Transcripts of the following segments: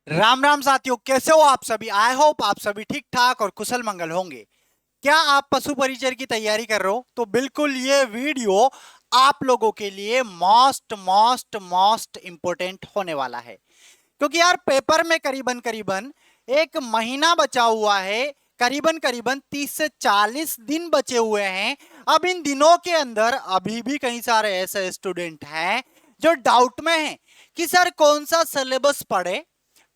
राम राम साथियों, कैसे हो आप सभी। आई होप आप सभी ठीक ठाक और कुशल मंगल होंगे। क्या आप पशु परिचर की तैयारी कर रहे हो? तो बिल्कुल ये वीडियो आप लोगों के लिए मोस्ट मोस्ट मोस्ट इंपोर्टेंट होने वाला है, क्योंकि यार पेपर में करीबन करीबन एक महीना बचा हुआ है। करीबन करीबन 30 से 40 दिन बचे हुए हैं। अब इन दिनों के अंदर अभी भी कई सारे ऐसे स्टूडेंट हैं जो डाउट में हैं कि सर कौन सा सिलेबस पढ़े,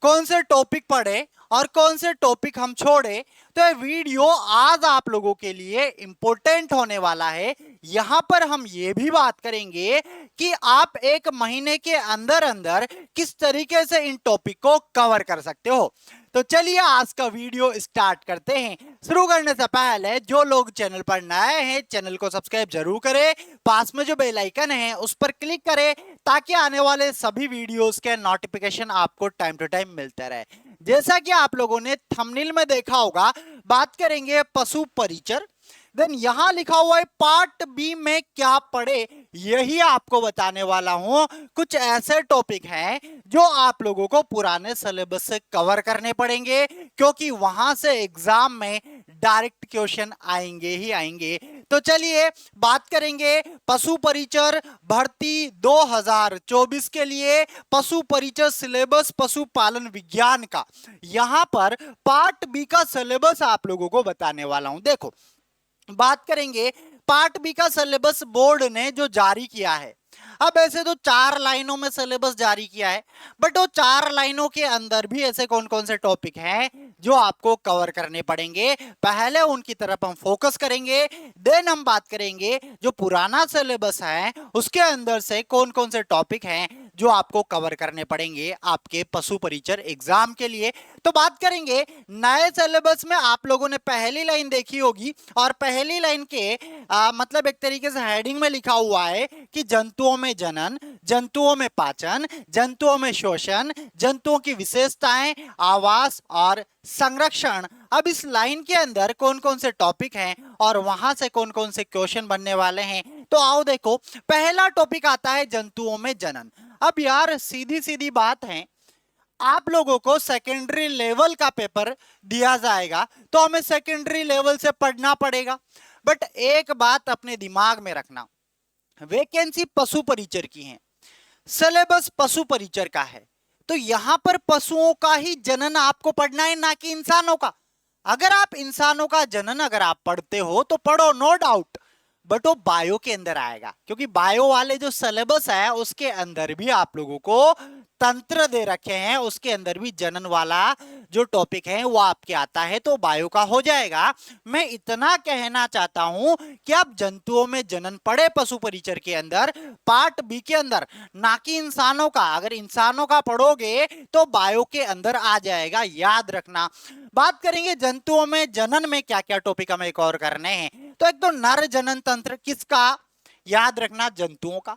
कौन से टॉपिक पढ़े और कौन से टॉपिक हम छोड़े। तो ये वीडियो आज आप लोगों के लिए इंपॉर्टेंट होने वाला है। यहां पर हम ये भी बात करेंगे कि आप एक महीने के अंदर अंदर किस तरीके से इन टॉपिक को कवर कर सकते हो। तो चलिए आज का वीडियो स्टार्ट करते हैं। शुरू करने से पहले जो लोग चैनल पर नए हैं, चैनल को सब्सक्राइब जरूर करें। पास में जो बेल आइकन है उस पर क्लिक करें ताकि आने वाले सभी वीडियोस के नोटिफिकेशन आपको टाइम टू टाइम मिलते रहे। जैसा कि आप लोगों ने थंबनेल में देखा होगा, बात करेंगे पशु परिचर। देन यहां लिखा हुआ है पार्ट बी में क्या पढ़े, यही आपको बताने वाला हूं। कुछ ऐसे टॉपिक हैं जो आप लोगों को पुराने सिलेबस से कवर करने पड़ेंगे, क्योंकि वहां से एग्जाम में डायरेक्ट क्वेश्चन आएंगे ही आएंगे। तो चलिए बात करेंगे पशु परिचर भर्ती 2024 के लिए पशु परिचर सिलेबस पशुपालन विज्ञान का। यहां पर पार्ट बी का सिलेबस आप लोगों को बताने वाला हूं। देखो, बात करेंगे पार्ट बी का सिलेबस बोर्ड ने जो जारी किया है। अब ऐसे तो 4 लाइनों में सिलेबस जारी किया है, बट वो 4 लाइनों के अंदर भी ऐसे कौन कौन से टॉपिक हैं जो आपको कवर करने पड़ेंगे, पहले उनकी तरफ हम फोकस करेंगे। देन हम बात करेंगे जो पुराना सिलेबस है उसके अंदर से कौन कौन से टॉपिक हैं जो आपको कवर करने पड़ेंगे आपके पशु परिचर एग्जाम के लिए। तो बात करेंगे नए सिलेबस में। आप लोगों ने पहली लाइन देखी होगी और पहली लाइन के मतलब एक तरीके से हेडिंग में लिखा हुआ है कि जंतुओं में जनन, जंतुओं में पाचन, जंतुओं में शोषण, जंतुओं की विशेषताएं, आवास और संरक्षण। अब इस लाइन के अंदर कौन कौन से टॉपिक हैं और वहां से कौन कौन से क्वेश्चन बनने वाले हैं, तो आओ देखो। पहला टॉपिक आता है जंतुओं में जनन। अब यार सीधी सीधी बात है, आप लोगों को सेकेंडरी लेवल का पेपर दिया जाएगा तो हमें सेकेंडरी लेवल से पढ़ना पड़ेगा। बट एक बात अपने दिमाग में रखना, वैकेंसी पशु परिचर की है, सिलेबस पशु परिचर का है, तो यहां पर पशुओं का ही जनन आपको पढ़ना है, ना कि इंसानों का। अगर आप इंसानों का जनन अगर आप पढ़ते हो तो पढ़ो, नो डाउट, बट वो बायो के अंदर आएगा, क्योंकि बायो वाले जो सिलेबस है उसके अंदर भी आप लोगों को तंत्र दे रखे हैं, उसके अंदर भी जनन वाला जो टॉपिक है वो आपके आता है, तो बायो का हो जाएगा। मैं इतना कहना चाहता हूं कि आप जंतुओं में जनन पढ़े पशु परिचर के अंदर, पार्ट बी के अंदर, ना कि इंसानों का। अगर इंसानों का पढ़ोगे तो बायो के अंदर आ जाएगा, याद रखना। बात करेंगे जंतुओं में जनन में क्या क्या टॉपिक हमें कवर करने हैं। तो एक तो नर जनन तंत्र, किसका? याद रखना, जंतुओं का।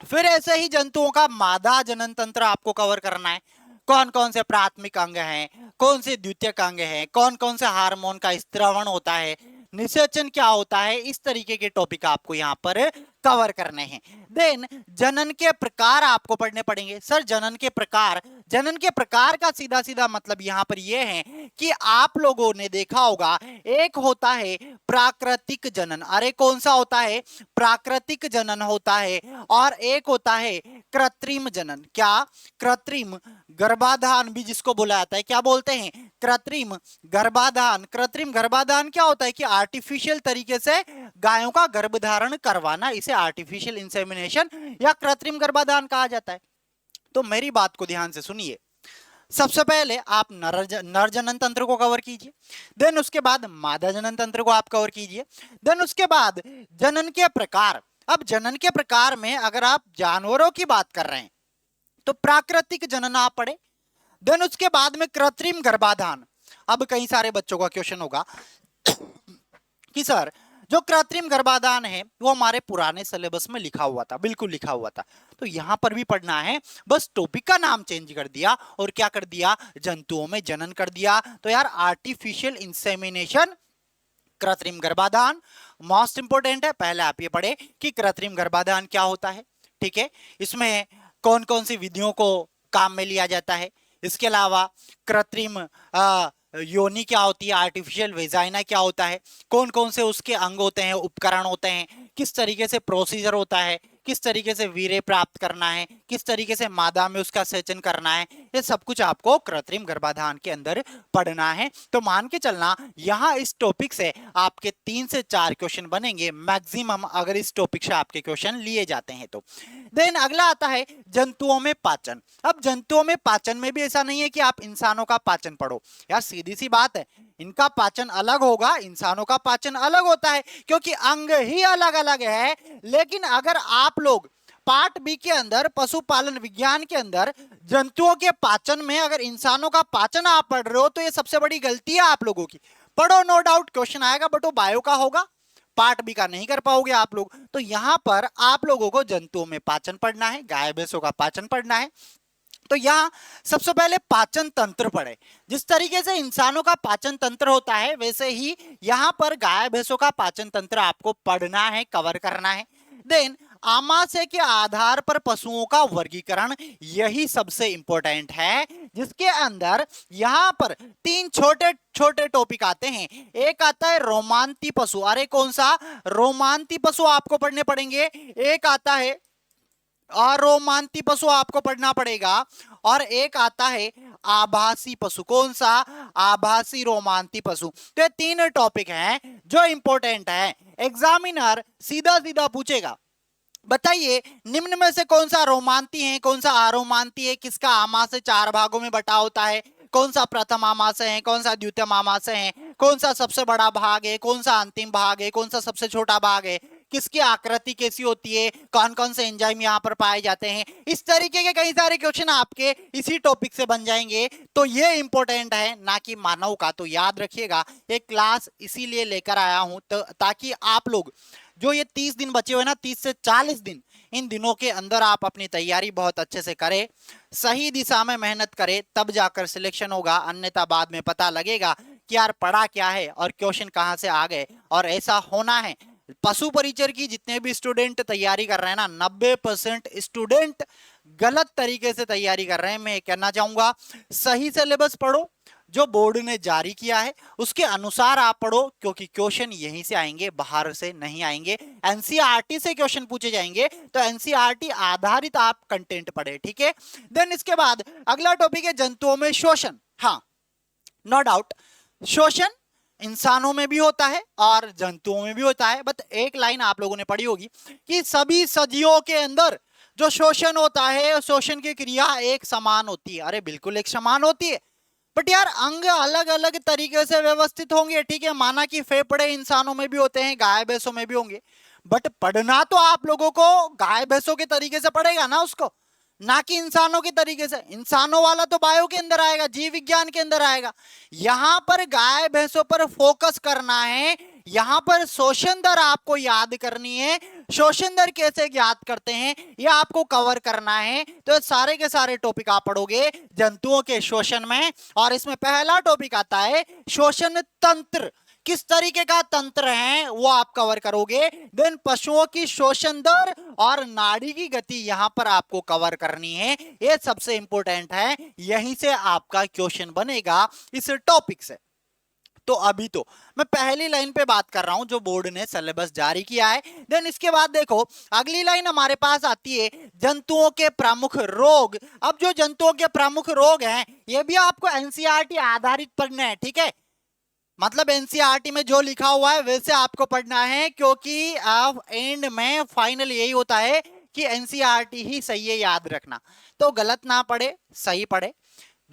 फिर ऐसे ही जंतुओं का मादा जनन तंत्र आपको कवर करना है। कौन कौन से प्राथमिक अंग हैं, कौन से द्वितीयक अंग हैं, कौन कौन से हार्मोन का स्त्रवण होता है, निषेचन क्या होता है, इस तरीके के टॉपिक आपको यहाँ पर कवर करने हैं। देन जनन के प्रकार आपको पढ़ने पड़ेंगे। सर जनन के प्रकार, जनन के प्रकार का सीधा सीधा मतलब यहाँ पर यह है कि आप लोगों ने देखा होगा एक होता है प्राकृतिक जनन। अरे कौन सा होता है? प्राकृतिक जनन होता है। और एक होता है कृत्रिम जनन। क्या? कृत्रिम गर्भाधान भी जिसको बोला जाता है, क्या बोलते हैं? कृत्रिम गर्भाधान। कृत्रिम गर्भाधान क्या होता है कि आर्टिफिशियल तरीके से गायों का गर्भधारण करवाना, इसे आर्टिफिशियल इंसेमिनेशन या कृत्रिम गर्भाधान कहा जाता है। तो मेरी बात को ध्यान से सुनिए। सबसे पहले आप नर जनन तंत्र को कवर कीजिए, देन उसके बाद मादा जनन तंत्र को आप कवर कीजिए, देन उसके बाद जनन के प्रकार। अब जनन के प्रकार में अगर आप जानवरों की बात कर रहे हैं तो प्राकृतिक जनन आप पढ़े, देन उसके बाद में कृत्रिम गर्भाधान। अब कई सारे बच्चों का क्वेश्चन होगा कि सर जो कृत्रिम गर्भाधान है वो हमारे पुराने सिलेबस में लिखा हुआ था, बिल्कुल लिखा हुआ था, तो यहां पर भी पढ़ना है, बस टॉपिक का नाम चेंज कर दिया और क्या कर दिया? जंतुओं में जनन कर दिया। तो यार आर्टिफिशियल इंसेमिनेशन, कृत्रिम गर्भाधान मोस्ट इंपोर्टेंट है। पहले आप ये पढ़े कि कृत्रिम गर्भाधान क्या होता है, ठीक है, इसमें कौन कौन सी विधियों को काम में लिया जाता है, इसके अलावा कृत्रिम योनि क्या होती है, आर्टिफिशियल वेजाइना क्या होता है, कौन कौन से उसके अंग होते हैं, उपकरण होते हैं, किस तरीके से प्रोसीजर होता है, किस तरीके से वीर्य प्राप्त करना है, किस तरीके से मादा में उसका सेचन करना है, ये सब कुछ आपको कृत्रिम गर्भाधान के अंदर पढ़ना है। तो मान के चलना यहाँ इस टॉपिक से आपके 3 से 4 क्वेश्चन बनेंगे मैक्सिमम, अगर इस टॉपिक से आपके क्वेश्चन लिए जाते हैं तो। देन अगला आता है जंतुओं में पाचन। अब जंतुओं में पाचन में भी ऐसा नहीं है कि आप इंसानों का पाचन पढ़ो यार, सीधी सी बात है, इनका पाचन अलग होगा, इंसानों का पाचन अलग होता है, क्योंकि अंग ही अलग अलग है। लेकिन अगर आप लोग पार्ट बी के अंदर पशुपालन विज्ञान के अंदर जंतुओं के पाचन में अगर इंसानों का पाचन आप पढ़ रहे हो तो ये सबसे बड़ी गलती है आप लोगों की। पढ़ो, नो डाउट क्वेश्चन आएगा, बट वो बायो का होगा, पार्ट बी का नहीं कर पाओगे आप लोग। तो यहां पर आप लोगों को जंतुओं में पाचन पढ़ना है, गाय भैंसों का पाचन पढ़ना है। तो यहां सबसे पहले पाचन तंत्र पढ़े। जिस तरीके से इंसानों का पाचन तंत्र होता है वैसे ही यहां पर गाय भैंसों का पाचन तंत्र आपको पढ़ना है, कवर करना है। देन आमाशय के आधार पर पशुओं का वर्गीकरण, यही सबसे इंपॉर्टेंट है, जिसके अंदर यहां पर 3 छोटे छोटे टॉपिक आते हैं। एक आता है रोमांती पशु, अरे कौन सा, रोमांती पशु आपको पढ़ने पड़ेंगे। एक आता है अरोमांती पशु आपको पढ़ना पड़ेगा, और एक आता है आभासी पशु, कौन सा, आभासी रोमांती पशु। तो ये 3 टॉपिक हैं जो इंपॉर्टेंट है। एग्जामिनर सीधा सीधा पूछेगा, बताइए निम्न में से कौन सा रोमांती है, कौन सा अरोमांती है, किसका आमाशय 4 भागों में बटा होता है, कौन सा प्रथम आमाशय है, कौन सा द्वितीय आमाशय है, कौन सा सबसे बड़ा भाग है, कौन सा अंतिम भाग है, कौन सा सबसे छोटा भाग है, किसकी आकृति कैसी होती है, कौन कौन से एंजाइम यहाँ पर पाए जाते हैं। इस तरीके के कई सारे क्वेश्चन आपके इसी टॉपिक से बन जाएंगे। तो ये इंपॉर्टेंट है, ना कि मानव का। तो याद रखिएगा, ये क्लास इसीलिए लेकर आया हूं ताकि आप लोग जो ये 30 दिन बचे हुए ना, 30 से 40 दिन, इन दिनों के अंदर आप अपनी तैयारी बहुत अच्छे से करें, सही दिशा में मेहनत करें, तब जाकर सिलेक्शन होगा। अन्यथा बाद में पता लगेगा कि यार पढ़ा क्या है और क्वेश्चन कहां से आ गए। और ऐसा होना है, पशु परिचर की जितने भी स्टूडेंट तैयारी कर रहे हैं ना, 90% स्टूडेंट गलत तरीके से तैयारी कर रहे हैं। मैं कहना चाहूंगा सही सिलेबस पढ़ो, जो बोर्ड ने जारी किया है उसके अनुसार आप पढ़ो, क्योंकि क्वेश्चन यहीं से आएंगे, बाहर से नहीं आएंगे। एनसीईआरटी से क्वेश्चन पूछे जाएंगे, तो एनसीईआरटी आधारित आप कंटेंट पढ़े, ठीक है। देन इसके बाद अगला टॉपिक है जंतुओं में शोषण। हाँ, नो डाउट शोषण इंसानों में भी होता है और जंतुओं में भी होता है। बट एक लाइन आप लोगों ने पढ़ी होगी कि सभी सदियों के अंदर जो शोषण होता है, शोषण की क्रिया एक समान होती है। अरे बिल्कुल एक समान होती है, बट यार अंग अलग अलग तरीके से व्यवस्थित होंगे, ठीक है। माना कि फेफड़े इंसानों में भी होते हैं, गाय भैंसों में भी होंगे, बट पढ़ना तो आप लोगों को गाय भैंसों के तरीके से पढ़ेगा ना उसको, ना कि इंसानों के तरीके से। इंसानों वाला तो बायो के अंदर आएगा, जीव विज्ञान के अंदर आएगा। यहां पर गाय भैंसों पर फोकस करना है, यहां पर शोषण दर आपको याद करनी है। शोषण दर कैसे याद करते हैं ये आपको कवर करना है। तो सारे के सारे टॉपिक आप पढ़ोगे जंतुओं के शोषण में, और इसमें पहला टॉपिक आता है शोषण तंत्र, किस तरीके का तंत्र है वो आप कवर करोगे। देन पशुओं की शोषण दर और नाड़ी की गति यहां पर आपको कवर करनी है, ये सबसे इंपॉर्टेंट है। यहीं से आपका क्वेश्चन बनेगा इस टॉपिक से। तो अभी तो मैं पहली लाइन पे बात कर रहा हूं जो बोर्ड ने सिलेबस जारी किया है। देन इसके बाद देखो अगली लाइन हमारे पास आती है जंतुओं के प्रमुख रोग। अब जो जंतुओं के प्रमुख रोग हैं ये भी आपको एनसीईआरटी आधारित पढ़ना है, ठीक है। मतलब एनसीईआरटी में जो लिखा हुआ है वैसे आपको पढ़ना है, क्योंकि अब एंड में फाइनल यही होता है कि एनसीईआरटी ही सही है, याद रखना। तो गलत ना पढ़े, सही पढ़े।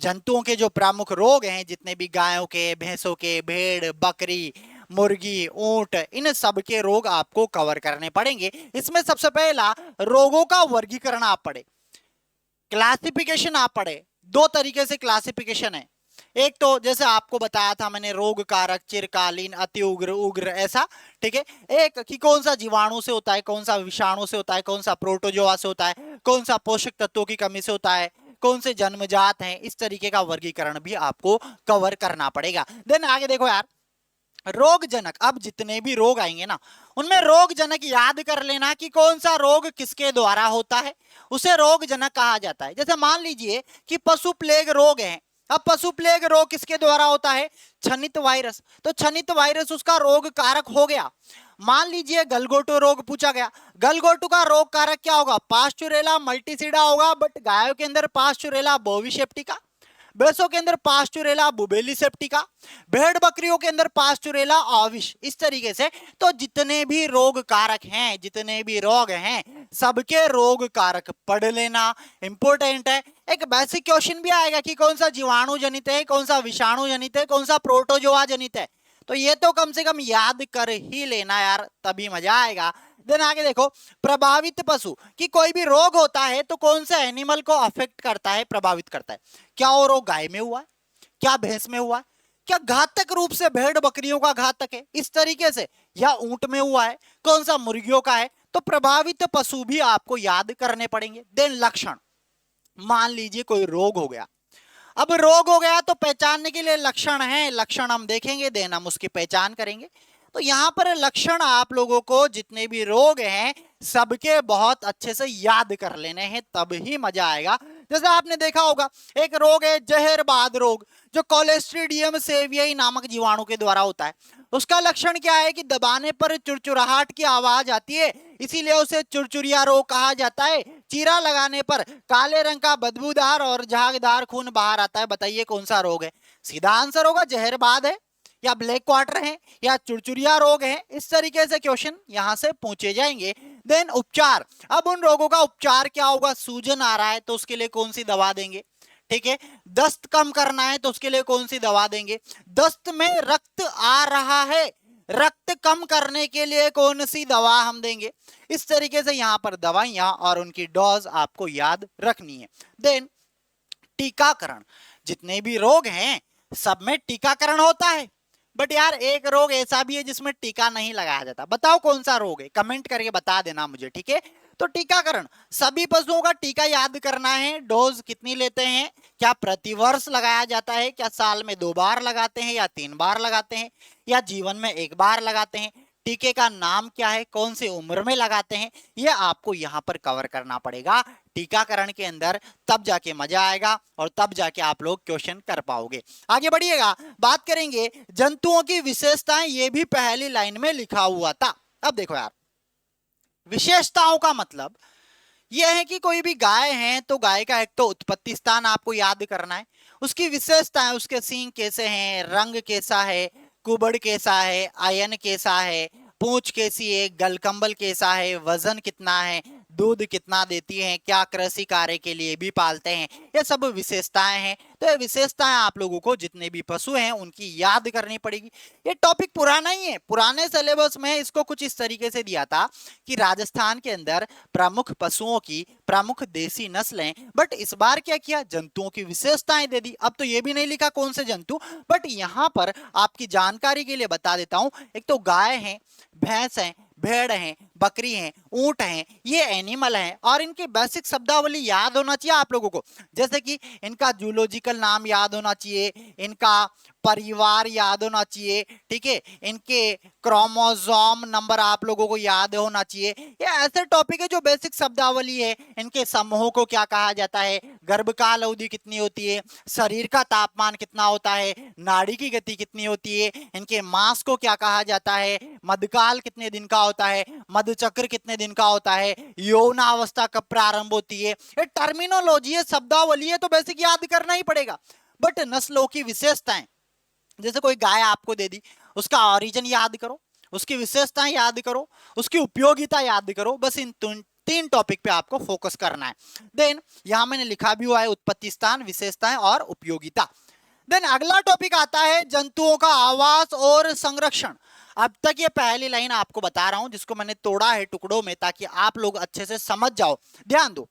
जंतुओं के जो प्रमुख रोग हैं, जितने भी गायों के, भैंसों के, भेड़, बकरी, मुर्गी, ऊंट, इन सब के रोग आपको कवर करने पड़ेंगे। इसमें सबसे पहला रोगों का वर्गीकरण आप पढ़े, क्लासिफिकेशन आप पढ़े। 2 तरीके से क्लासिफिकेशन है। एक तो जैसे आपको बताया था मैंने, रोग कारक, चिरकालीन, अति उग्र, उग्र, ऐसा, ठीक है। एक कि कौन सा जीवाणु से होता है, कौन सा विषाणु से होता है, कौन सा प्रोटोजोआ से होता है, कौन सा पोषक तत्वों की कमी से होता है, कौन से जन्मजात हैं। इस तरीके का वर्गीकरण भी आपको कवर करना पड़ेगा। देन आगे देखो यार, रोगजनक, अब जितने भी रोग आएंगे ना उनमें रोगजनक याद कर लेना कि कौन सा रोग किसके द्वारा होता है, उसे रोगजनक कहा जाता है। जैसे मान लीजिए कि पशु प्लेग रोग है। अब पशु प्लेग रोग किसके द्वारा होता है? क्षनित वायरस। तो क्षनित वायरस उसका रोग कारक हो गया। मान लीजिए गलगोटो रोग पूछा गया, गलगोटो का रोग कारक क्या होगा? पास्चुरेला मल्टीसीडा होगा, बट गायों के अंदर पास्चुरेला बोविसेप्टिका, भैंसों के अंदर पास्चुरेला बुबेली सेप्टिका, भेड़ बकरियों के अंदर पास्चुरेला ऑविश। इस तरीके से तो जितने भी रोग कारक हैं, जितने भी रोग हैं, सबके रोग कारक पढ़ लेना इंपॉर्टेंट है। एक बेसिक क्वेश्चन भी आएगा कि कौन सा जीवाणु जनित है, कौन सा विषाणु जनित है, कौन सा प्रोटोजोआ जनित है। तो ये तो कम से कम याद कर ही लेना यार, तभी मजा आएगा। देन आगे देखो, प्रभावित पशु कि कोई भी रोग होता है तो कौन से एनिमल को अफेक्ट करता है, प्रभावित करता है। क्या वो रोग गाय में हुआ है, क्या भैंस में हुआ है, क्या घातक रूप से भेड़ बकरियों का घातक है इस तरीके से, या ऊंट में हुआ है, कौन सा मुर्गियों का है। तो प्रभावित पशु भी आपको याद करने पड़ेंगे। देन लक्षण, मान लीजिए कोई रोग हो गया, अब रोग हो गया तो पहचानने के लिए लक्षण है, लक्षण हम देखेंगे, देन हम उसकी पहचान करेंगे। तो यहां पर लक्षण आप लोगों को जितने भी रोग हैं सबके बहुत अच्छे से याद कर लेने हैं, तब ही मजा आएगा। जैसे आपने देखा होगा एक रोग है जहरबाद रोग, जो कोलेस्ट्रीडियम सेवियाई नामक जीवाणु के द्वारा होता है। उसका लक्षण क्या है कि दबाने पर चुरचुराहट की आवाज आती है, इसीलिए उसे चुरचुरिया रोग कहा जाता है। चीरा लगाने पर काले रंग का बदबूदार और झागदार खून बाहर आता है। बताइए कौन सा रोग है? सीधा आंसर होगा जहरबाद है, या ब्लैक क्वार्टर है, या चुरचुरिया रोग है। इस तरीके से क्वेश्चन यहां से पूछे जाएंगे। देन उपचार, अब उन रोगों का उपचार क्या होगा? सूजन आ रहा है तो उसके लिए कौन सी दवा देंगे, ठीक है। दस्त कम करना है तो उसके लिए कौन सी दवा देंगे। दस्त में रक्त आ रहा है, रक्त कम करने के लिए कौन सी दवा हम देंगे। इस तरीके से यहां पर दवाइयां और उनकी डोज आपको याद रखनी है। देन टीकाकरण, जितने भी रोग हैं सब में टीकाकरण होता है, बट यार एक रोग ऐसा भी है जिसमें टीका नहीं लगाया जाता। बताओ कौन सा रोग है, कमेंट करके बता देना मुझे, ठीक है। तो टीकाकरण, सभी पशुओं का टीका याद करना है। डोज कितनी लेते हैं, क्या प्रतिवर्ष लगाया जाता है, क्या साल में 2 बार लगाते हैं, या 3 बार लगाते हैं, या जीवन में 1 बार लगाते हैं। टीके का नाम क्या है, कौन सी उम्र में लगाते हैं, ये आपको यहां पर कवर करना पड़ेगा टीकाकरण के अंदर, तब जाके मजा आएगा और तब जाके आप लोग क्वेश्चन कर पाओगे। आगे बढ़िएगा, बात करेंगे जंतुओं की विशेषताएं, ये भी पहली लाइन में लिखा हुआ था। अब देखो यार, विशेषताओं का मतलब यह है कि कोई भी गाय है तो गाय का एक तो उत्पत्ति स्थान आपको याद करना है, उसकी विशेषताएं, उसके सींग कैसे हैं, रंग कैसा है, कुबड़ कैसा है, आयन कैसा है, पूंछ कैसी है, गलकंबल कैसा है, वजन कितना है, दूध कितना देती है, क्या कृषि कार्य के लिए भी पालते हैं, ये सब विशेषताएं हैं। तो ये विशेषताएं आप लोगों को जितने भी पशु हैं उनकी याद करनी पड़ेगी। ये टॉपिक पुराना ही है, पुराने सिलेबस में इसको कुछ इस तरीके से दिया था कि राजस्थान के अंदर प्रमुख पशुओं की प्रमुख देसी नस्लें, बट इस बार क्या किया, जंतुओं की विशेषताएं दे दी। अब तो ये भी नहीं लिखा कौन से जंतु, बट यहां पर आपकी जानकारी के लिए बता देता हूं। एक तो गाय है, भैंस है, भेड़ हैं, बकरी हैं, ऊंट हैं, ये एनिमल हैं और इनकी बेसिक शब्दावली याद होना चाहिए आप लोगों को। जैसे कि इनका जूलॉजिकल नाम याद होना चाहिए, इनका परिवार याद होना चाहिए, ठीक है, इनके क्रोमोसोम नंबर आप लोगों को याद होना चाहिए। ये ऐसे टॉपिक है जो बेसिक शब्दावली है। इनके समूहों को क्या कहा जाता है, गर्भकाल अवधि कितनी होती है, शरीर का तापमान कितना होता है, नाड़ी की गति कितनी होती है, इनके मांस को क्या कहा जाता है, मध्यकाल कितने दिन का होता है, मध्यचक्र कितने दिन का होता है, यौनावस्था कब प्रारंभ होती है। ये टर्मिनोलॉजी है, शब्दावली है, तो बेसिक याद करना ही पड़ेगा। बट नस्लों की विशेषताएं, जैसे कोई गाय आपको दे दी, उसका ऑरिजिन याद करो, उसकी विशेषताएं याद करो, उसकी उपयोगिता याद करो, बस इन 3 टॉपिक पे आपको फोकस करना है। देन यहां मैंने लिखा भी हुआ है उत्पत्ति स्थान, विशेषताएं और उपयोगिता। देन अगला टॉपिक आता है जंतुओं का आवास और संरक्षण। अब तक ये पहली लाइन आपको बता रहा हूं जिसको मैंने तोड़ा है टुकड़ों में ताकि आप लोग अच्छे से समझ जाओ। ध्यान दो,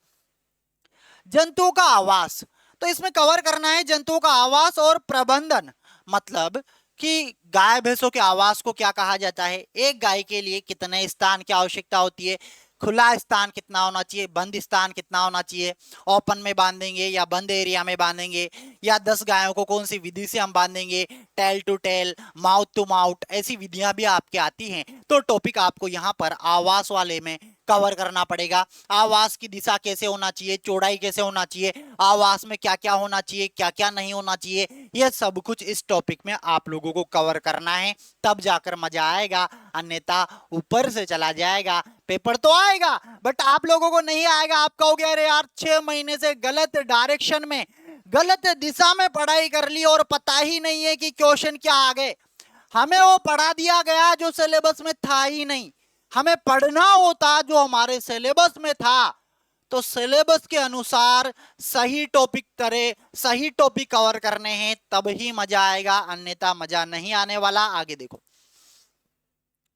जंतुओं का आवास, तो इसमें कवर करना है जंतुओं का आवास और प्रबंधन। मतलब कि गाय भैंसों के आवास को क्या कहा जाता है, एक गाय के लिए कितने स्थान की आवश्यकता होती है, खुला स्थान कितना होना चाहिए, बंद स्थान कितना होना चाहिए, ओपन में बांधेंगे या बंद एरिया में बांधेंगे, या 10 गायों को कौन सी विधि से हम बांधेंगे, tail to tail, mouth to mouth, ऐसी विधियां भी आपके आती हैं। तो टॉपिक आपको यहाँ पर आवास वाले में कवर करना पड़ेगा। आवास की दिशा कैसे होना चाहिए, चौड़ाई कैसे होना चाहिए, आवास में क्या क्या होना चाहिए, क्या क्या नहीं होना चाहिए, यह सब कुछ इस टॉपिक में आप लोगों को कवर करना है, तब जाकर मजा आएगा। अन्यथा ऊपर से चला जाएगा, पेपर तो आएगा बट आप लोगों को नहीं आएगा। आप कहोगे अरे यार 6 महीने से गलत डायरेक्शन में, गलत दिशा में पढ़ाई कर ली और पता ही नहीं है कि क्वेश्चन क्या आ गए। हमें वो पढ़ा दिया गया जो सिलेबस में था ही नहीं। हमें पढ़ना होता जो हमारे सिलेबस में था, तो सिलेबस के अनुसार सही टॉपिक करे, सही टॉपिक कवर करने हैं, तब ही मजा आएगा, अन्यथा मजा नहीं आने वाला। आगे देखो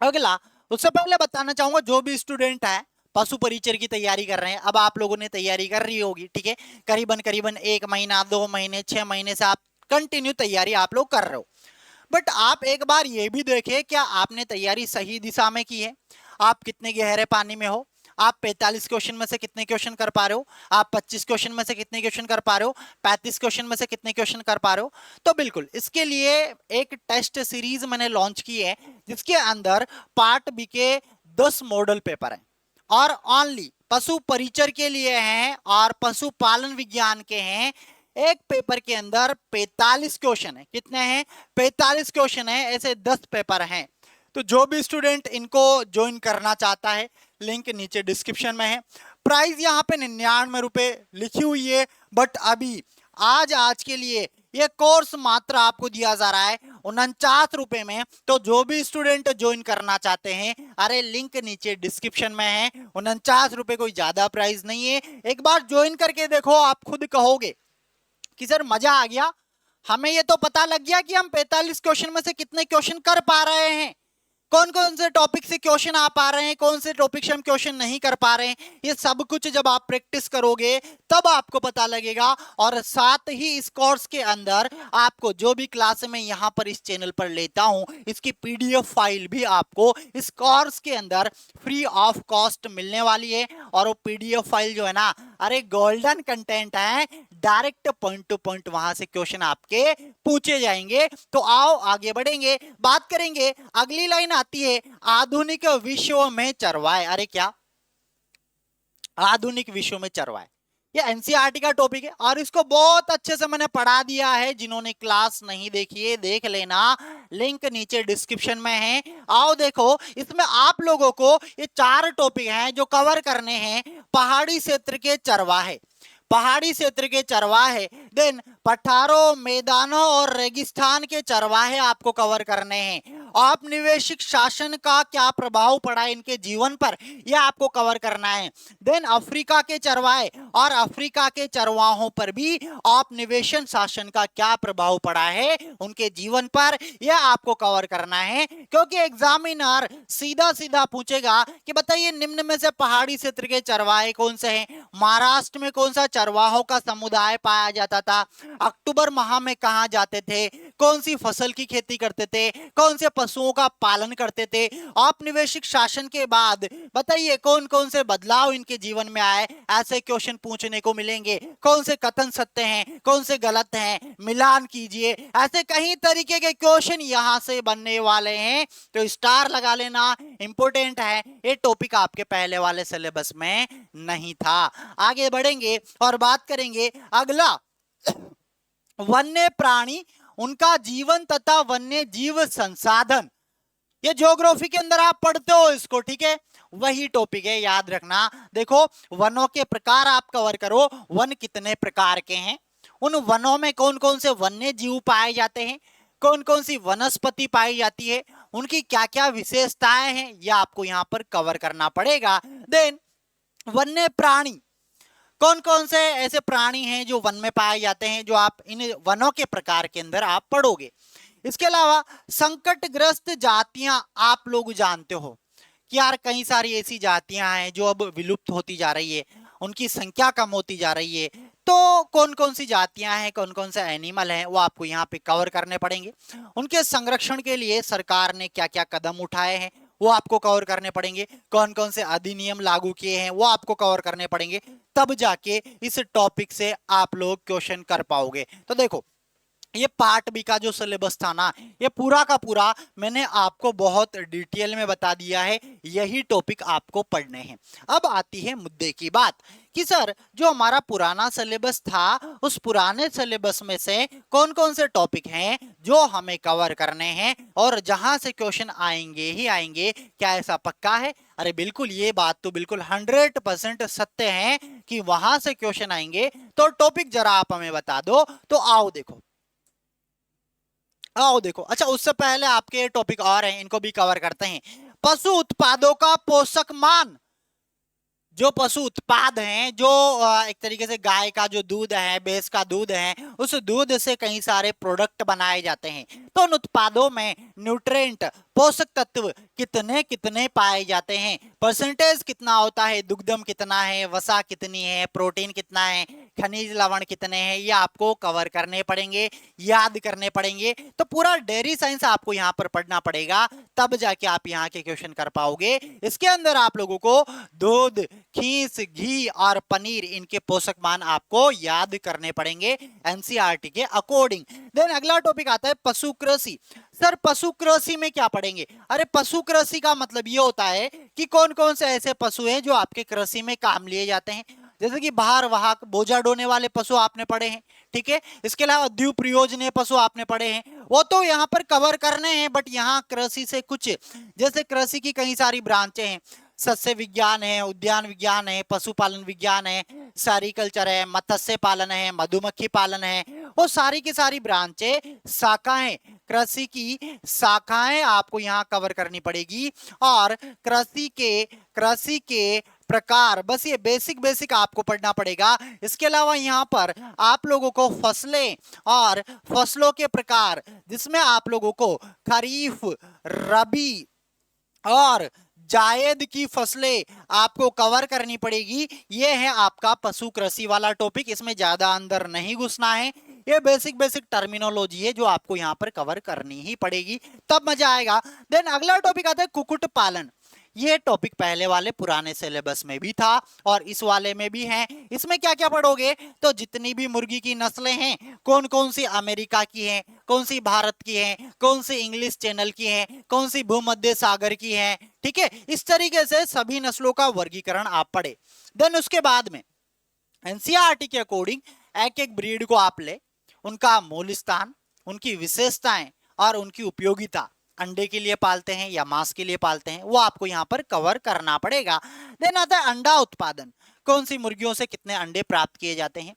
अगला। उससे पहले बताना चाहूंगा जो भी स्टूडेंट है पशु परिचर की तैयारी कर रहे हैं, अब आप लोगों ने तैयारी कर रही होगी, ठीक है, करीबन करीबन 1 महीना 2 महीने 6 महीने से आप कंटिन्यू तैयारी आप लोग कर रहे हो। बट आप एक बार ये भी देखें क्या आपने तैयारी सही दिशा में की है। आप कितने गहरे पानी में हो, आप 45 क्वेश्चन में से कितने क्वेश्चन कर पा रहे हो, आप 25 क्वेश्चन में से कितने क्वेश्चन कर पा रहे हो, 35 क्वेश्चन में से कितने क्वेश्चन कर पा रहे हो। तो बिल्कुल इसके लिए एक टेस्ट सीरीज मैंने लॉन्च की है जिसके अंदर पार्ट बी के 10 मॉडल पेपर हैं और ओनली पशु परिचर के लिए हैं और पशुपालन विज्ञान के हैं। एक पेपर के अंदर 45 क्वेश्चन है। कितने हैं? 45 क्वेश्चन है, ऐसे 10 पेपर हैं। तो जो भी स्टूडेंट इनको ज्वाइन करना चाहता है, लिंक नीचे डिस्क्रिप्शन में है। प्राइस यहाँ पे 99 रुपए लिखी हुई है, बट अभी आज के लिए ये कोर्स मात्र आपको दिया जा रहा है 49 रुपए में। तो जो भी स्टूडेंट ज्वाइन करना चाहते हैं, अरे लिंक नीचे डिस्क्रिप्शन में है। 49 रुपए कोई ज्यादा प्राइस नहीं है, एक बार ज्वाइन करके देखो, आप खुद कहोगे कि सर मजा आ गया, हमें ये तो पता लग गया कि हम 45 क्वेश्चन में से कितने क्वेश्चन कर पा रहे हैं, कौन कौन से टॉपिक से क्वेश्चन आ पा रहे हैं, कौन से टॉपिक से हम क्वेश्चन नहीं कर पा रहे हैं। ये सब कुछ जब आप प्रैक्टिस करोगे तब आपको पता लगेगा। और साथ ही इस कोर्स के अंदर आपको जो भी क्लास में यहाँ पर इस चैनल पर लेता हूँ, इसकी पीडीएफ फाइल भी आपको इस कोर्स के अंदर फ्री ऑफ कॉस्ट मिलने वाली है। और वो पीडीएफ फाइल जो है ना, अरे गोल्डन कंटेंट है, डायरेक्ट पॉइंट टू पॉइंट वहां से क्वेश्चन आपके पूछे जाएंगे। तो आओ आगे बढ़ेंगे, बात करेंगे। अगली लाइन आती है आधुनिक विश्व में चरवाहे। अरे क्या आधुनिक विश्व में चरवाहे, ये एनसीईआरटी का टॉपिक है और इसको बहुत अच्छे से मैंने पढ़ा दिया है। जिन्होंने क्लास नहीं देखी है देख लेना, लिंक नीचे डिस्क्रिप्शन में है। आओ देखो, इसमें आप लोगों को ये 4 टॉपिक हैं जो कवर करने हैं। पहाड़ी क्षेत्र के चरवाहे, पहाड़ी क्षेत्र के चरवाहे, देन पठारों, मैदानों और रेगिस्तान के चरवाहे आपको कवर करने हैं। औपनिवेशिक शासन का क्या प्रभाव पड़ा इनके जीवन पर, यह आपको कवर करना है। देन अफ्रीका के चरवाहे और अफ्रीका के चरवाहों पर भी औपनिवेशन शासन का क्या प्रभाव पड़ा है उनके जीवन पर, यह आपको कवर करना है। क्योंकि एग्जामिनर सीधा सीधा पूछेगा कि बताइए निम्न में से पहाड़ी क्षेत्र के चरवाहे कौन से हैं, महाराष्ट्र में कौन सा चरवाहों का समुदाय पाया जाता था, अक्टूबर माह में कहां जाते थे, कौन सी फसल की खेती करते थे, कौन से पशुओं का पालन करते थे। औपनिवेशिक शासन के बाद बताइए कौन कौन से बदलाव इनके जीवन में आए, ऐसे क्वेश्चन पूछने को मिलेंगे। कौन से कथन सत्य हैं, कौन से गलत हैं, मिलान कीजिए। ऐसे कई तरीके के क्वेश्चन यहां से बनने वाले हैं, तो स्टार लगा लेना, इंपॉर्टेंट है। ये टॉपिक आपके पहले वाले सिलेबस में नहीं था। आगे बढ़ेंगे और बात करेंगे अगला, वन्य प्राणी, उनका जीवन तथा वन्य जीव संसाधन। ये ज्योग्राफी के अंदर आप पढ़ते हो इसको, ठीक है, वही टॉपिक है, याद रखना। देखो वनों के प्रकार आप कवर करो, वन कितने प्रकार के हैं, उन वनों में कौन कौन से वन्य जीव पाए जाते हैं, कौन कौन सी वनस्पति पाई जाती है, उनकी क्या क्या विशेषताएं हैं, यह आपको यहाँ पर कवर करना पड़ेगा। देन वन्य प्राणी, कौन कौन से ऐसे प्राणी हैं जो वन में पाए जाते हैं, जो आप इन वनों के प्रकार के अंदर आप पढ़ोगे। इसके अलावा संकटग्रस्त जातियां, आप लोग जानते हो कि यार कई सारी ऐसी जातियां हैं जो अब विलुप्त होती जा रही है, उनकी संख्या कम होती जा रही है। तो कौन कौन सी जातियां हैं, कौन कौन से एनिमल हैं, वो आपको यहाँ पे कवर करने पड़ेंगे। उनके संरक्षण के लिए सरकार ने क्या क्या कदम उठाए हैं वो आपको कवर करने पड़ेंगे, कौन कौन से अधिनियम लागू किए हैं वो आपको कवर करने पड़ेंगे, तब जाके इस टॉपिक से आप लोग क्वेश्चन कर पाओगे। तो देखो ये पार्ट बी का जो सिलेबस था ना, ये पूरा का पूरा मैंने आपको बहुत डिटेल में बता दिया है, यही टॉपिक आपको पढ़ने हैं। अब आती है मुद्दे की बात कि सर जो हमारा पुराना सिलेबस था, उस पुराने सिलेबस में से कौन कौन से टॉपिक हैं जो हमें कवर करने हैं और जहां से क्वेश्चन आएंगे ही आएंगे, क्या ऐसा पक्का है? अरे बिल्कुल, ये बात तो बिल्कुल 100% सत्य है कि वहां से क्वेश्चन आएंगे। तो टॉपिक जरा आप हमें बता दो। तो आओ देखो। अच्छा, उससे पहले आपके टॉपिक और हैं, इनको भी कवर करते हैं। पशु उत्पादों का पोषक मान। जो पशु उत्पाद हैं, जो एक तरीके से गाय का जो दूध है, भैंस का दूध है, उस दूध से कई सारे प्रोडक्ट बनाए जाते हैं। तो उन उत्पादों में न्यूट्रिएंट, पोषक तत्व कितने कितने पाए जाते हैं, परसेंटेज कितना होता है, दुग्धम कितना है, वसा कितनी है, प्रोटीन कितना है, खनिज लवण कितने हैं, ये आपको कवर करने पड़ेंगे, याद करने पड़ेंगे। तो पूरा डेयरी साइंस आपको यहाँ पर पढ़ना पड़ेगा, तब जाके आप यहाँ के क्वेश्चन कर पाओगे। इसके अंदर आप लोगों को दूध, खीस, घी और पनीर, इनके पोषक मान आपको याद करने पड़ेंगे एनसीईआरटी के अकॉर्डिंग। देन अगला टॉपिक आता है पशु कृषि। सर पशु कृषि में क्या पढ़ेंगे? अरे पशु कृषि का मतलब ये होता है कि कौन कौन से ऐसे पशु हैं जो आपके कृषि में काम लिए जाते हैं। जैसे कि बाहर वाहक, बोझा ढोने वाले पशु आपने पढ़े हैं, ठीक है। इसके अलावा द्विप्रयोजनीय पशु आपने पढ़े हैं, वो तो यहाँ पर कवर करने हैं। बट यहाँ कृषि से कुछ, जैसे कृषि की कई सारी ब्रांचें हैं, सस्य विज्ञान है, उद्यान विज्ञान है, पशुपालन विज्ञान है, सेरिकल्चर है, मत्स्य पालन है, मधुमक्खी पालन है, वो सारी की सारी ब्रांचें, शाखाएं, कृषि की शाखाएं आपको यहाँ कवर करनी पड़ेगी। और कृषि के प्रकार, बस ये बेसिक बेसिक आपको पढ़ना पड़ेगा। इसके अलावा यहाँ पर आप लोगों को फसलें और फसलों के प्रकार, जिसमें आप लोगों को खरीफ, रबी और जायद की फसलें आपको कवर करनी पड़ेगी। ये है आपका पशु कृषि वाला टॉपिक, इसमें ज्यादा अंदर नहीं घुसना है। ये बेसिक बेसिक टर्मिनोलॉजी है जो आपको यहाँ पर कवर करनी ही पड़ेगी, तब मजा आएगा। देन अगला टॉपिक आता है कुक्कुट पालन। ये टॉपिक पहले वाले पुराने सिलेबस में भी था और इस वाले में भी है। इसमें क्या क्या पढ़ोगे? तो जितनी भी मुर्गी की नस्लें हैं, कौन कौन सी अमेरिका की हैं, कौन सी भारत की हैं, कौन सी इंग्लिश चैनल की हैं, कौन सी भूमध्य सागर की हैं, ठीक है। इस तरीके से सभी नस्लों का वर्गीकरण आप पढ़े। देन उसके बाद में एनसीईआरटी के अकॉर्डिंग एक एक ब्रीड को आप ले, उनका मूल स्थान, उनकी विशेषताएं और उनकी उपयोगिता, अंडे के लिए पालते हैं या मांस के लिए पालते हैं, वो आपको यहाँ पर कवर करना पड़ेगा। देन आता है अंडा उत्पादन। कौन सी मुर्गियों से कितने अंडे प्राप्त किए जाते हैं,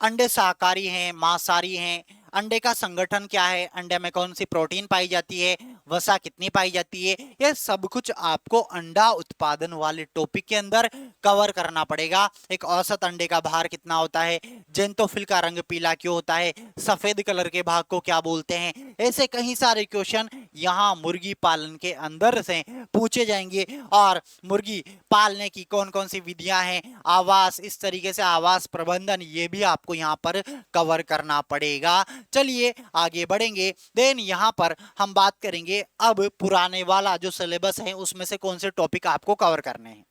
अंडे शाकाहारी हैं, मांसाहारी हैं, अंडे का संगठन क्या है, अंडे में कौन सी प्रोटीन पाई जाती है, वसा कितनी पाई जाती है, यह सब कुछ आपको अंडा उत्पादन वाले टॉपिक के अंदर कवर करना पड़ेगा। एक औसत अंडे का भार कितना होता है, जेंटोफिल का रंग पीला क्यों होता है, सफेद कलर के भाग को क्या बोलते हैं, ऐसे कई सारे क्वेश्चन यहाँ मुर्गी पालन के अंदर से पूछे जाएंगे। और मुर्गी पालने की कौन कौन सी विधियां हैं, आवास, इस तरीके से आवास प्रबंधन, ये भी आपको यहाँ पर कवर करना पड़ेगा। चलिए आगे बढ़ेंगे। देन यहाँ पर हम बात करेंगे अब पुराने वाला जो सिलेबस है उसमें से कौन से टॉपिक आपको कवर करने हैं।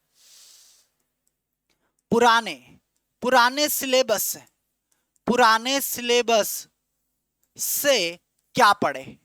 पुराने सिलेबस से क्या पढ़े,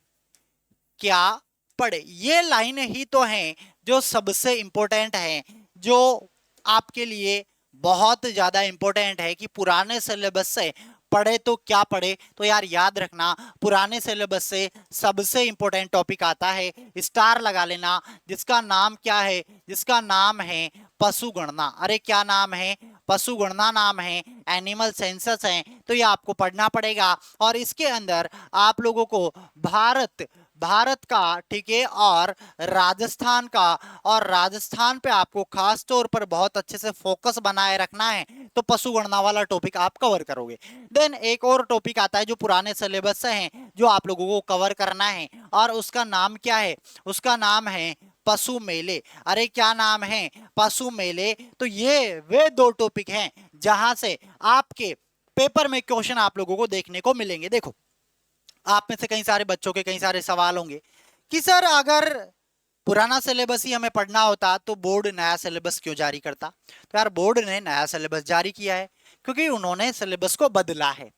ये लाइनें ही तो हैं जो सबसे इंपॉर्टेंट हैं, जो आपके लिए बहुत ज्यादा इंपॉर्टेंट है कि पुराने सिलेबस से पढ़े तो क्या पढ़े। तो यार याद रखना, पुराने सिलेबस से सबसे इंपॉर्टेंट टॉपिक आता है, स्टार लगा लेना, जिसका नाम क्या है, जिसका नाम है पशु गणना। अरे क्या नाम है? पशु गणना नाम है, एनिमल सेंसस है। तो ये आपको पढ़ना पड़ेगा। और इसके अंदर आप लोगों को भारत का, ठीक है, और राजस्थान का, और राजस्थान पे आपको खास तौर पर बहुत अच्छे से फोकस बनाए रखना है, तो पशु गणना वाला टॉपिक आप कवर करोगे। देन एक और टॉपिक आता है जो पुराने सिलेबस से है, जो आप लोगों को कवर करना है, और उसका नाम क्या है? उसका नाम है पशु मेले। अरे क्या नाम है? पशु मेले। तो ये वे दो टॉपिक हैं जहां से आपके पेपर में क्वेश्चन आप लोगों को देखने को मिलेंगे। देखो, आप में से कई सारे बच्चों के कई सारे सवाल होंगे कि सर अगर पुराना सिलेबस ही हमें पढ़ना होता तो बोर्ड नया सिलेबस क्यों जारी करता? तो यार बोर्ड ने नया सिलेबस जारी किया है क्योंकि उन्होंने सिलेबस को बदला है,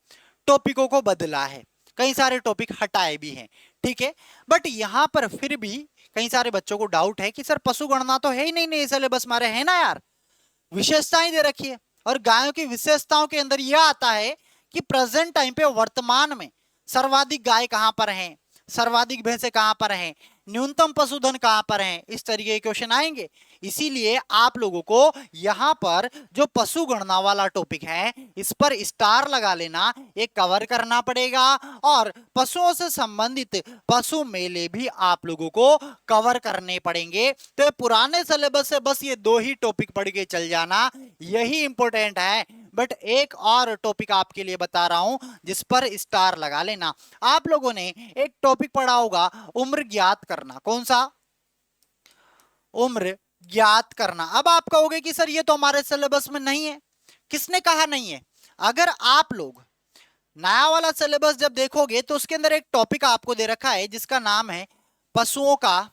टॉपिकों को बदला है, कई सारे टॉपिक हटाए भी हैं, ठीक है। बट यहाँ पर फिर भी कई सारे बच्चों को डाउट है कि सर पशु गणना तो है ही नहीं नए सिलेबस मारे, है ना यार, विशेषताएं दे रखी है। और गायों की विशेषताओं के अंदर यह आता है कि प्रेजेंट टाइम पे वर्तमान में सर्वाधिक गाय कहां पर हैं, सर्वाधिक भैंसे कहां पर हैं, न्यूनतम पशुधन कहां पर है, इस तरीके के क्वेश्चन आएंगे। इसीलिए आप लोगों को यहां पर जो पशु गणना वाला टॉपिक है इस पर स्टार लगा लेना, एक कवर करना पड़ेगा। और पशुओं से संबंधित पशु मेले भी आप लोगों को कवर करने पड़ेंगे। तो पुराने सिलेबस से बस ये 2 ही टॉपिक पढ़ के चल जाना, यही इंपॉर्टेंट है। बट एक और टॉपिक आपके लिए बता रहा हूं जिस पर स्टार लगा लेना। आप लोगों ने एक टॉपिक पढ़ा होगा उम्र ज्ञात करना। कौन सा? उम्र ज्ञात करना। अब आप कहोगे कि सर ये तो हमारे सिलेबस में नहीं है। किसने कहा नहीं है? अगर आप लोग नया वाला सिलेबस जब देखोगे तो उसके अंदर एक टॉपिक आपको दे रखा है जिसका नाम है पशुओं का,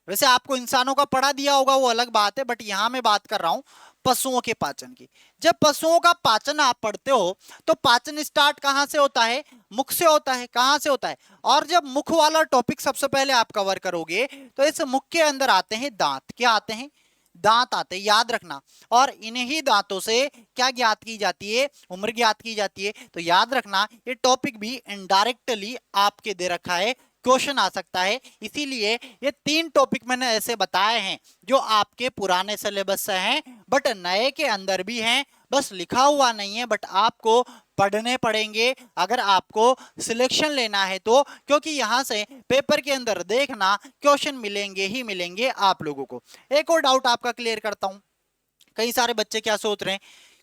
वैसे आपको इंसानों का पढ़ा दिया होगा वो अलग बात है, बट यहां मैं बात कर रहा हूं पशुओं के पाचन की। जब पशुओं का पाचन आप पढ़ते हो तो पाचन स्टार्ट कहां से होता है? मुख से होता है। कहां से होता है? और जब मुख वाला टॉपिक सबसे पहले आप कवर करोगे तो इस मुख के अंदर आते हैं दांत। क्या आते हैं? दांत आते हैं, याद रखना। और इन्हीं दांतों से क्या ज्ञात की जाती है? उम्र ज्ञात की जाती है। तो याद रखना ये टॉपिक भी इनडायरेक्टली आपके दे रखा है, क्वेश्चन आ सकता है। इसीलिए ये 3 टॉपिक मैंने ऐसे बताए हैं जो आपके पुराने सिलेबस से हैं बट नए के अंदर भी हैं, बस लिखा हुआ नहीं है, बट आपको पढ़ने पड़ेंगे अगर आपको सिलेक्शन लेना है तो, क्योंकि यहां से पेपर के अंदर देखना क्वेश्चन मिलेंगे ही मिलेंगे आप लोगों को। एक और डाउट आपका क्लियर करता हूं। कई सारे बच्चे क्या सोच रहे हैं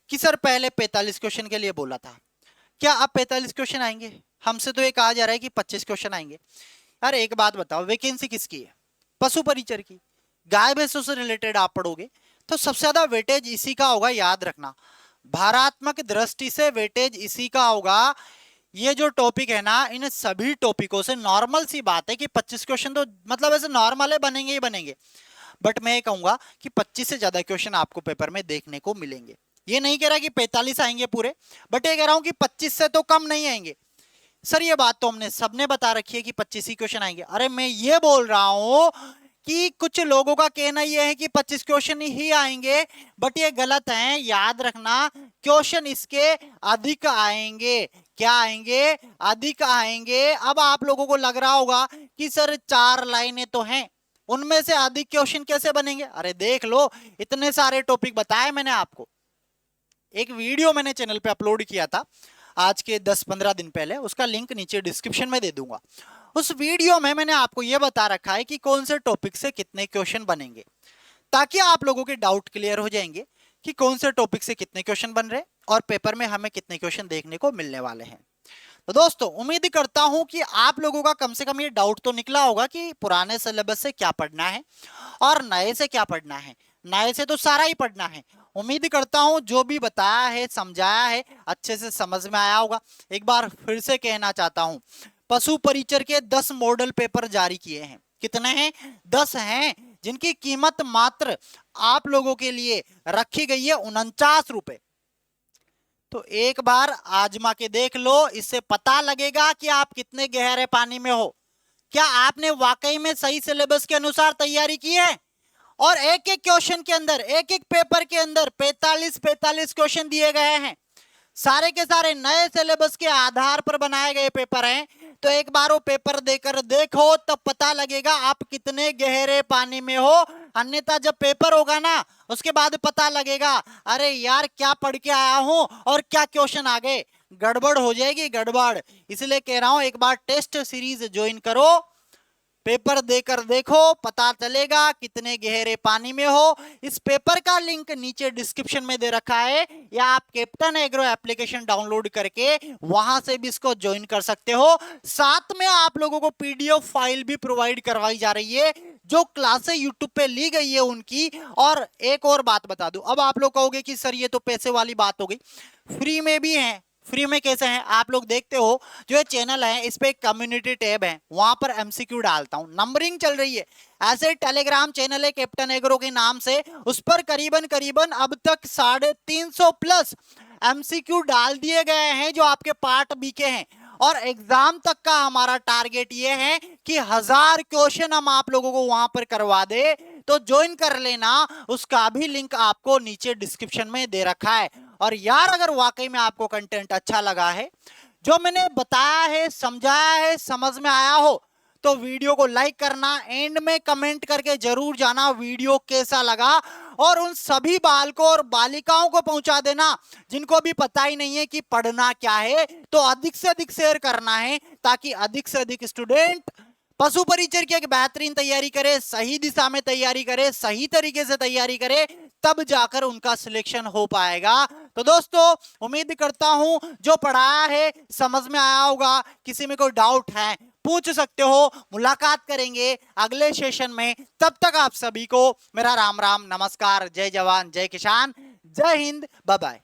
कि सर पहले 45 क्वेश्चन के लिए बोला था, क्या अब 45 क्वेश्चन आएंगे? हमसे तो ये कहा जा रहा है कि 25 क्वेश्चन आएंगे। यार एक बात बताओ, वैकेंसी किसकी है? पशु परिचर की। गाय भैंसों से रिलेटेड आप पढ़ोगे तो सबसे ज्यादा वेटेज इसी का होगा, याद रखना। भारात्मक दृष्टि से वेटेज इसी का होगा। ये जो टॉपिक है ना, इन सभी टॉपिकों से नॉर्मल सी बात है कि 25 क्वेश्चन तो मतलब ऐसे नॉर्मल है, बनेंगे ही बनेंगे। बट मैं ये कहूंगा कि 25 से ज्यादा क्वेश्चन आपको पेपर में देखने को मिलेंगे। ये नहीं कह रहा कि 45 आएंगे पूरे, बट ये कह रहा हूं कि 25 से तो कम नहीं आएंगे। सर ये बात तो हमने सबने बता रखी है कि 25 ही क्वेश्चन आएंगे। अरे मैं ये बोल रहा हूं कि कुछ लोगों का कहना यह है कि 25 क्वेश्चन ही आएंगे, बट ये गलत है। याद रखना क्वेश्चन इसके अधिक आएंगे। क्या आएंगे? अधिक आएंगे। अब आप लोगों को लग रहा होगा कि सर 4 लाइनें तो हैं, उनमें से अधिक क्वेश्चन कैसे बनेंगे? अरे देख लो, इतने सारे टॉपिक बताए मैंने आपको। एक वीडियो मैंने चैनल पे अपलोड किया था आज के 10-15 दिन पहले, उसका लिंक नीचे डिस्क्रिप्शन में दे दूंगा। उस वीडियो में मैंने आपको यह बता रखा है कि कौन से टॉपिक से कितने क्वेश्चन बनेंगे, ताकि आप लोगों के डाउट क्लियर हो जाएंगे कि कौन से टॉपिक से कितने क्वेश्चन बन रहे और पेपर में हमें कितने क्वेश्चन देखने को मिलने वाले हैं। तो दोस्तों उम्मीद करता हूं कि आप लोगों का कम से कम ये डाउट तो निकला होगा कि पुराने सिलेबस से क्या पढ़ना है और नए से क्या पढ़ना है। नए से तो सारा ही पढ़ना है। उम्मीद करता हूं जो भी बताया है, समझाया है, अच्छे से समझ में आया होगा। एक बार फिर से कहना चाहता हूं, पशु परिचर के 10 मॉडल पेपर जारी किए हैं। कितने हैं? 10 हैं, जिनकी कीमत मात्र आप लोगों के लिए रखी गई है 49 रुपए। तो एक बार आजमा के देख लो, इससे पता लगेगा कि आप कितने गहरे पानी में हो। क्या आपने वाकई में सही सिलेबस के अनुसार तैयारी की है? और एक एक क्वेश्चन के अंदर, एक एक पेपर के अंदर 45 क्वेश्चन दिए गए हैं। सारे के सारे नए सिलेबस के आधार पर बनाए गए पेपर हैं। तो एक बार वो पेपर देकर देखो, तब पता लगेगा आप कितने गहरे पानी में हो। अन्यथा जब पेपर होगा ना, उसके बाद पता लगेगा अरे यार क्या पढ़ के आया हूं और क्या क्वेश्चन आ गए, गड़बड़ हो जाएगी, गड़बड़। इसलिए कह रहा हूं एक बार टेस्ट सीरीज ज्वाइन करो, पेपर देकर देखो, पता चलेगा कितने गहरे पानी में हो। इस पेपर का लिंक नीचे डिस्क्रिप्शन में दे रखा है, या आप कैप्टन एग्रो एप्लीकेशन डाउनलोड करके वहां से भी इसको ज्वाइन कर सकते हो। साथ में आप लोगों को पीडीएफ फाइल भी प्रोवाइड करवाई जा रही है जो क्लासें यूट्यूब पे ली गई है उनकी। और एक और बात बता दूं, अब आप लोग कहोगे कि सर ये तो पैसे वाली बात हो गई, फ्री में भी है। फ्री में कैसे हैं आप लोग देखते हो, जो ये चैनल है इस पे एक कम्युनिटी टैब है, वहां पर एमसीक्यू डालता हूं, नंबरिंग चल रही है। ऐसे टेलीग्राम चैनल है कैप्टन एग्रो के नाम से, उस पर करीबन करीबन अब तक 350 प्लस एमसीक्यू डाल दिए गए हैं जो आपके पार्ट बी के हैं। और एग्जाम तक का हमारा टारगेट ये है कि 1000 क्वेश्चन हम आप लोगों को वहां पर करवा दे, तो ज्वाइन कर लेना, उसका भी लिंक आपको नीचे डिस्क्रिप्शन में दे रखा है। और यार अगर वाकई में आपको कंटेंट अच्छा लगा है, जो मैंने बताया है, समझाया है, समझ में आया हो, तो वीडियो को लाइक करना, एंड में कमेंट करके जरूर जाना वीडियो कैसा लगा, और उन सभी बालकों और बालिकाओं को पहुंचा देना जिनको भी पता ही नहीं है कि पढ़ना क्या है, तो अधिक से अधिक शेयर करना है ताकि अधिक से अधिक स्टूडेंट पशु परिचर की एक बेहतरीन तैयारी करे, सही दिशा में तैयारी करे, सही तरीके से तैयारी करे, तब जाकर उनका सिलेक्शन हो पाएगा। तो दोस्तों उम्मीद करता हूं जो पढ़ाया है समझ में आया होगा। किसी में कोई डाउट है पूछ सकते हो, मुलाकात करेंगे अगले सेशन में। तब तक आप सभी को मेरा राम राम, नमस्कार, जय जवान जय किसान, जय हिंद, बाय बाय।